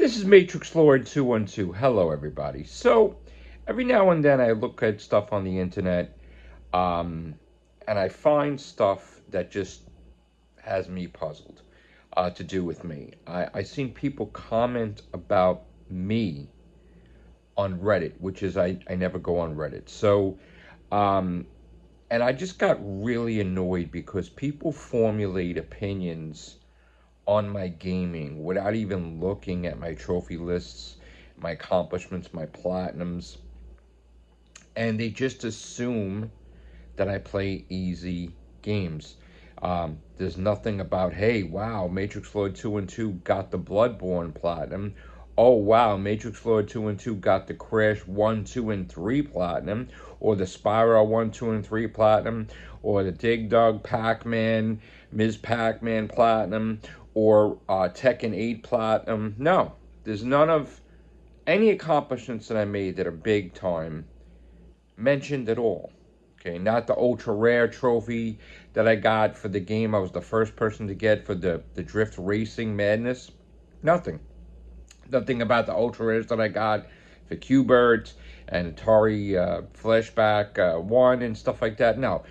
This is Matrixlord212. Hello, everybody. So, every now and then I look at stuff on the internet, and I find stuff that just has me puzzled to do with me. I seen people comment about me on Reddit, which is I never go on Reddit. So, um, and I just got really annoyed because people formulate opinions on my gaming without even looking at my trophy lists, my accomplishments, my platinums, and they just assume that I play easy games. There's nothing about, hey, wow, Matrixlord212 got the Bloodborne platinum. Oh, wow, Matrixlord212 got the Crash 1, 2, and 3 platinum, or the Spyro 1, 2, and 3 platinum, or the Dig Dug Pac-Man, Ms. Pac-Man platinum, or Tekken 8 platinum. No, there's none of any accomplishments that I made that are big time mentioned at all. Okay, not the ultra rare trophy that I got for the game I was the first person to get for the Drift Racing Madness. Nothing. Nothing about the ultra rares that I got for Qbert and Atari Flashback 1 and stuff like that. No,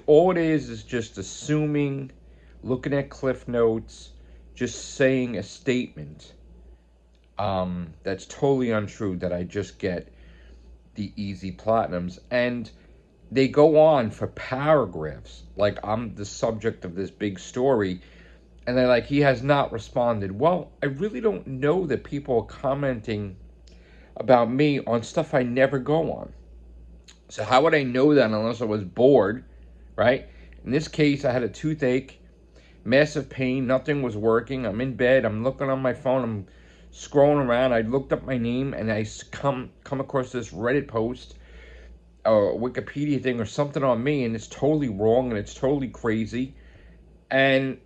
all it is just assuming, looking at cliff notes, just saying a statement that's totally untrue, that I just get the easy platinums. And they go on for paragraphs like I'm the subject of this big story, and they're like, he has not responded. Well, I really don't know that people are commenting about me on stuff I never go on. So how would I know that unless I was bored, right? In this case, I had a toothache, massive pain, nothing was working. I'm in bed, I'm looking on my phone, I'm scrolling around. I looked up my name and I come across this Reddit post or Wikipedia thing or something on me, and it's totally wrong and it's totally crazy. And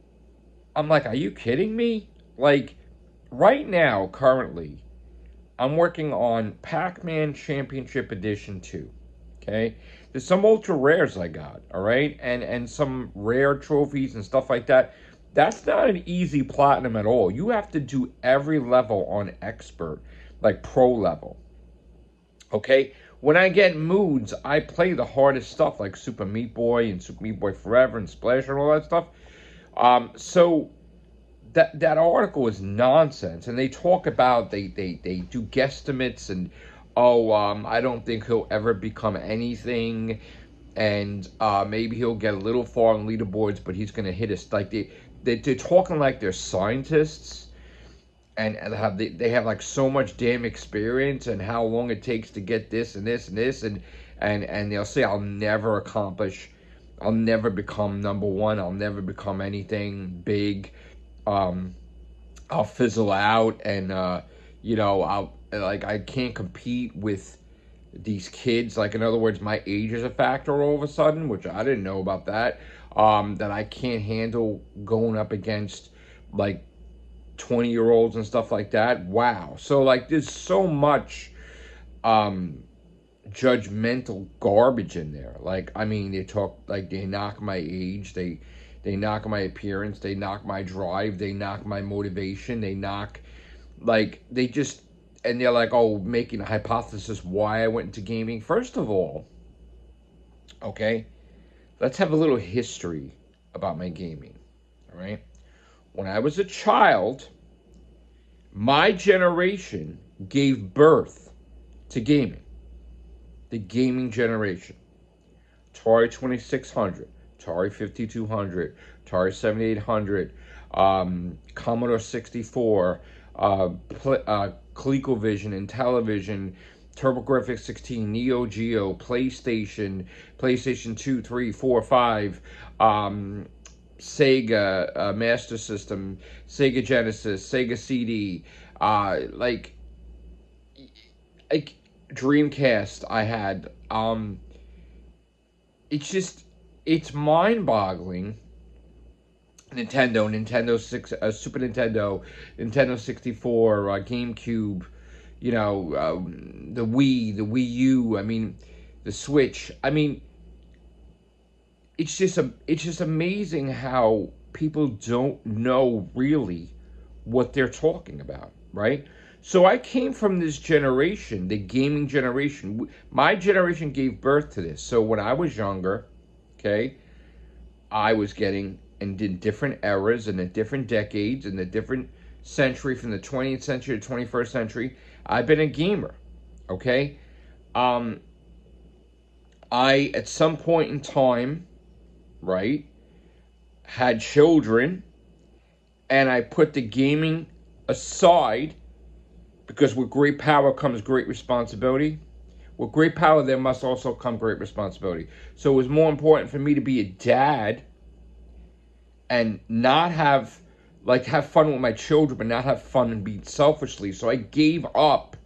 I'm like, are you kidding me? Like, right now, currently, I'm working on Pac-Man Championship Edition 2. Okay? There's some ultra rares I got, all right? And some rare trophies and stuff like that. That's not an easy platinum at all. You have to do every level on expert, like pro level. Okay? When I get moods, I play the hardest stuff like Super Meat Boy and Super Meat Boy Forever and Splash and all that stuff. So that article is nonsense, and they talk about they do guesstimates and I don't think he'll ever become anything, and maybe he'll get a little far on leaderboards, but he's gonna hit us like they're talking like they're scientists. And they have like so much damn experience and how long it takes to get this and this and this and they'll say I'll never become number one, I'll never become anything big, I'll fizzle out, and I can't compete with these kids. Like, in other words, my age is a factor all of a sudden, which I didn't know about that. That I can't handle going up against like 20-year-olds and stuff like that. Wow. So like there's so much judgmental garbage in there. Like, I mean, they talk like they knock my age, they knock my appearance, they knock my drive, they knock my motivation, they knock, like, they just, and they're like, oh, making a hypothesis why I went into gaming. First of all, okay, let's have a little history about my gaming. All right. When I was a child, my generation gave birth to gaming. The gaming generation. Atari 2600, Atari 5200, Atari 7800, Commodore 64, ColecoVision, Intellivision, TurboGrafx 16, Neo Geo, PlayStation 2, 3, 4, 5, Sega Master System, Sega Genesis, Sega CD, like Dreamcast I had. It's mind-boggling. Nintendo 6, Super Nintendo, Nintendo 64, GameCube, the Wii U, I mean, the Switch. I mean, it's just amazing how people don't know really what they're talking about, right? So I came from this generation, the gaming generation. My generation gave birth to this. So when I was younger, okay, I was getting, and in different eras and in different decades and the different century, from the 20th century to 21st century, I've been a gamer, okay? I, at some point in time, right, had children, and I put the gaming aside, because with great power comes great responsibility. With great power, there must also come great responsibility. So it was more important for me to be a dad and not have fun with my children, but not have fun and be selfishly. So I gave up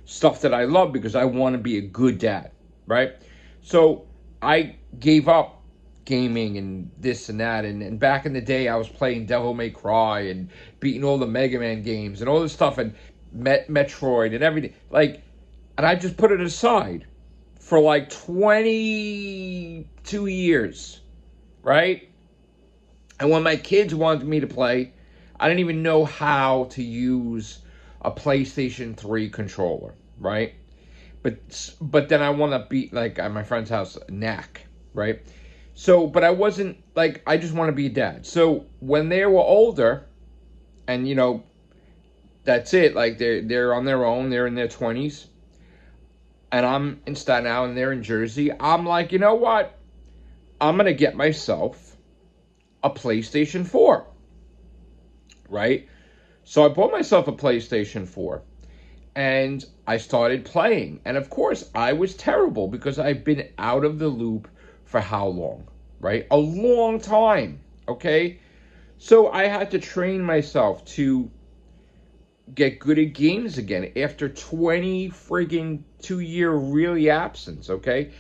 stuff that I love because I want to be a good dad, right? So I gave up gaming and this and that. And back in the day, I was playing Devil May Cry and beating all the Mega Man games and all this stuff, and Metroid and everything. And I just put it aside for 22 years, right? And when my kids wanted me to play, I didn't even know how to use a PlayStation 3 controller, right? But then I want to be, at my friend's house, knack, right? So, but I wasn't, I just want to be a dad. So when they were older, and, that's it, they're on their own, they're in their 20s, and I'm in Staten Island, and they're in Jersey, I'm like, you know what? I'm going to get myself a PlayStation 4, right? So I bought myself a PlayStation 4, and I started playing. And of course, I was terrible because I've been out of the loop for how long, right? A long time, okay? So I had to train myself to get good at games again after 20 friggin' 2-year really absence, okay?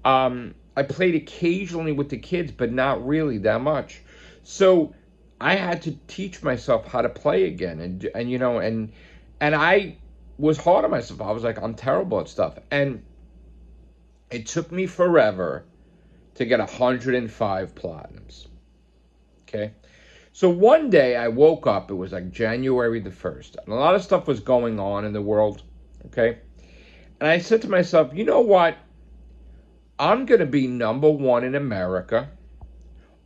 I played occasionally with the kids, but not really that much. So I had to teach myself how to play again, and I was hard on myself. I was like, I'm terrible at stuff, and it took me forever to get 105 platinums. Okay, so one day I woke up. It was January the 1st, and a lot of stuff was going on in the world. Okay, and I said to myself, you know what? I'm gonna be #1 in America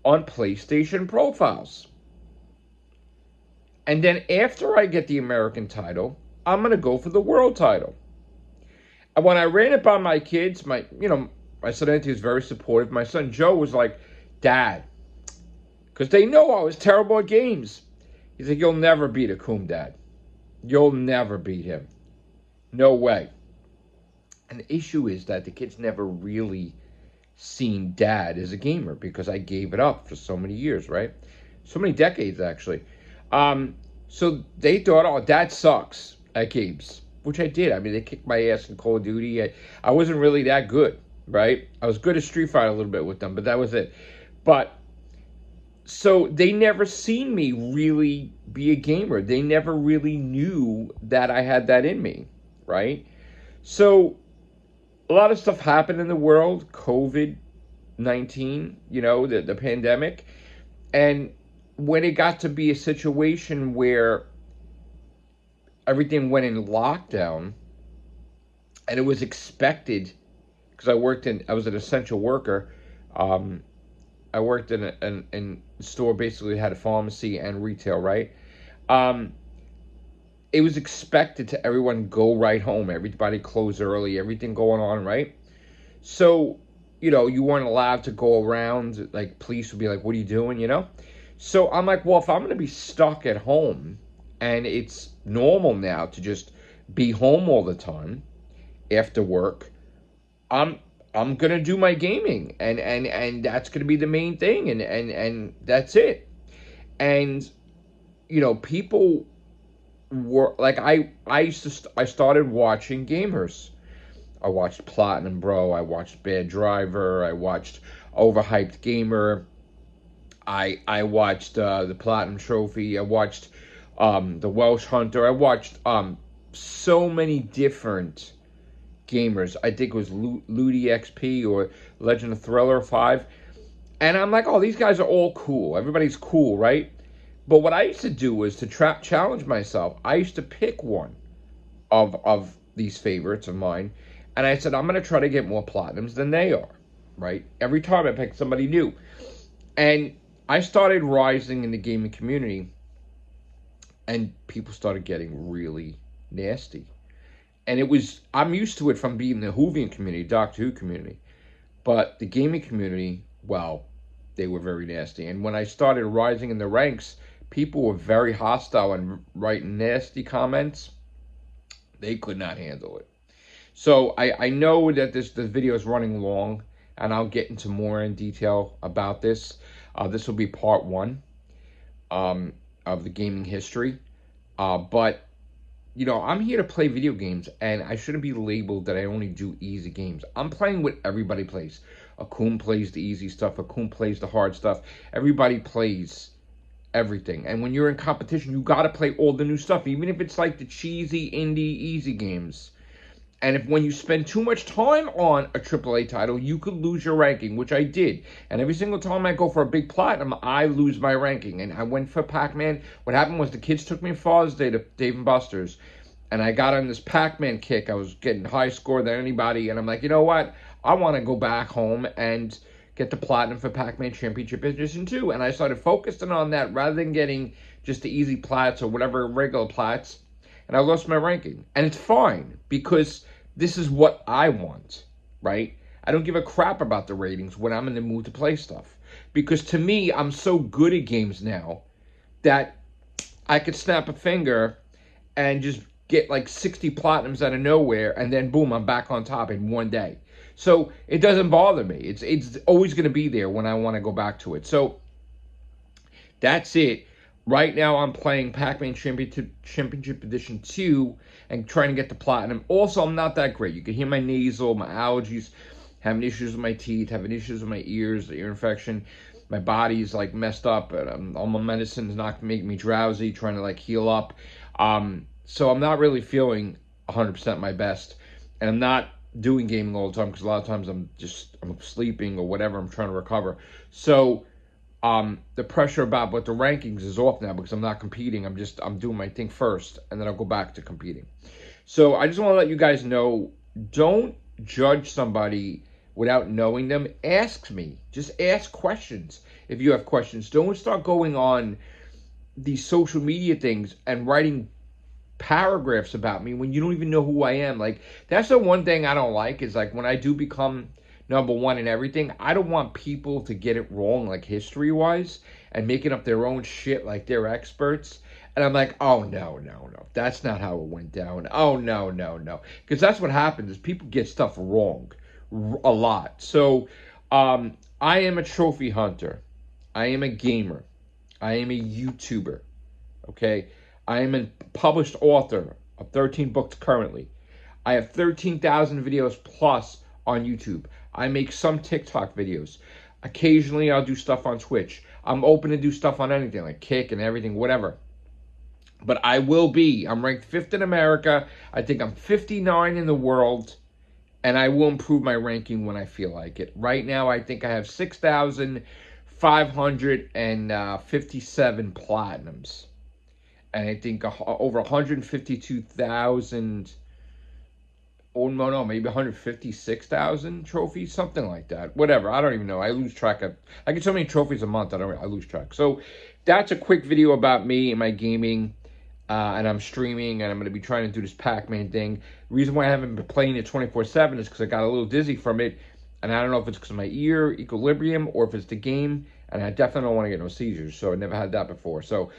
on PlayStation profiles. And then after I get the American title, I'm going to go for the world title. And when I ran it by my kids, my son Anthony was very supportive. My son Joe was like, Dad, because they know I was terrible at games. He's like, you'll never beat Akum, Dad. You'll never beat him. No way. And the issue is that the kids never really seen Dad as a gamer because I gave it up for so many years, right? So many decades, actually. So they thought, oh, Dad sucks at games, which I did. I mean, they kicked my ass in Call of Duty. I wasn't really that good, right? I was good at Street Fighter a little bit with them, but that was it. But so they never seen me really be a gamer. They never really knew that I had that in me, right? So a lot of stuff happened in the world, COVID-19, the pandemic. And when it got to be a situation where everything went in lockdown, and it was expected, because I was an essential worker. I worked in a store, basically had a pharmacy and retail, right? It was expected to everyone go right home. Everybody closed early, everything going on, right? So, you weren't allowed to go around. Police would be like, what are you doing, So I'm like, well, if I'm going to be stuck at home, and it's normal now to just be home all the time after work, I'm going to do my gaming, and that's going to be the main thing, and that's it. And, people were like, I started watching gamers. I watched Platinum Bro, I watched Bad Driver, I watched Overhyped Gamer, I watched the Platinum Trophy, I watched the Welsh Hunter, I watched so many different gamers. I think it was Ludi XP or Legend of Thriller 5. And I'm like, oh, these guys are all cool. Everybody's cool, right? But what I used to do was to challenge myself. I used to pick one, of these favorites of mine, and I said I'm gonna try to get more platinums than they are. Right? Every time I pick somebody new, and I started rising in the gaming community, and people started getting really nasty. And I'm used to it from being the Whovian community, Doctor Who community. But the gaming community, well, they were very nasty. And when I started rising in the ranks, people were very hostile and writing nasty comments. They could not handle it. So I know that the video is running long, and I'll get into more in detail about this. This will be part 1 of the gaming history. But, you know, I'm here to play video games, and I shouldn't be labeled that I only do easy games. I'm playing what everybody plays. Akun plays the easy stuff. Akun plays the hard stuff. Everybody plays everything. And when you're in competition, you got to play all the new stuff, even if it's like the cheesy, indie, easy games. And when you spend too much time on a AAA title, you could lose your ranking, which I did. And every single time I go for a big platinum, I lose my ranking. And I went for Pac-Man. What happened was the kids took me on Father's Day to Dave & Buster's. And I got on this Pac-Man kick. I was getting high score than anybody. And I'm like, you know what? I want to go back home and get the platinum for Pac-Man Championship Edition 2. And I started focusing on that rather than getting just the easy plats or whatever regular plats. And I lost my ranking. And it's fine, because this is what I want, right? I don't give a crap about the ratings when I'm in the mood to play stuff. Because to me, I'm so good at games now that I could snap a finger and just get like 60 platinums out of nowhere, and then boom, I'm back on top in one day. So it doesn't bother me. It's always going to be there when I want to go back to it. So that's it. Right now, I'm playing Pac-Man Championship Edition 2 and trying to get the platinum. Also, I'm not that great. You can hear my nasal, my allergies, having issues with my teeth, having issues with my ears, the ear infection. My body's like messed up. And all my medicine's not making me drowsy, trying to like heal up. So I'm not really feeling 100% my best. And I'm not doing gaming all the time, because a lot of times I'm sleeping or whatever. I'm trying to recover. So the pressure about what the rankings is off now, because I'm not competing. I'm doing my thing first, and then I'll go back to competing. So I just want to let you guys know, don't judge somebody without knowing them. Ask me. Just ask questions if you have questions. Don't start going on these social media things and writing paragraphs about me when you don't even know who I am. Like, that's the one thing I don't like, is like when I do become #1 in everything, I don't want people to get it wrong, like history-wise, and making up their own shit like they're experts. And I'm like, oh, no. That's not how it went down. Oh, no. Because that's what happens, is people get stuff wrong a lot. So I am a trophy hunter. I am a gamer. I am a YouTuber. Okay? I am a published author of 13 books currently. I have 13,000 videos plus on YouTube. I make some TikTok videos. Occasionally, I'll do stuff on Twitch. I'm open to do stuff on anything, like Kick and everything, whatever. But I'm ranked 5th in America. I think I'm 59 in the world. And I will improve my ranking when I feel like it. Right now, I think I have 6,557 platinums. And I think over 152,000... oh, no, maybe 156,000 trophies, something like that. Whatever, I don't even know. I lose track of. I get so many trophies a month, I lose track. So that's a quick video about me and my gaming, and I'm streaming, and I'm going to be trying to do this Pac-Man thing. The reason why I haven't been playing it 24/7 is because I got a little dizzy from it, and I don't know if it's because of my ear equilibrium or if it's the game, and I definitely don't want to get no seizures. So I never had that before. So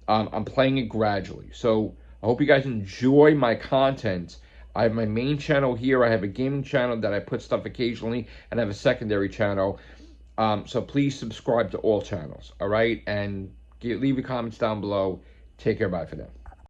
I'm playing it gradually. So I hope you guys enjoy my content. I have my main channel here. I have a gaming channel that I put stuff occasionally, and I have a secondary channel. So please subscribe to all channels, all right? And leave your comments down below. Take care. Bye for now.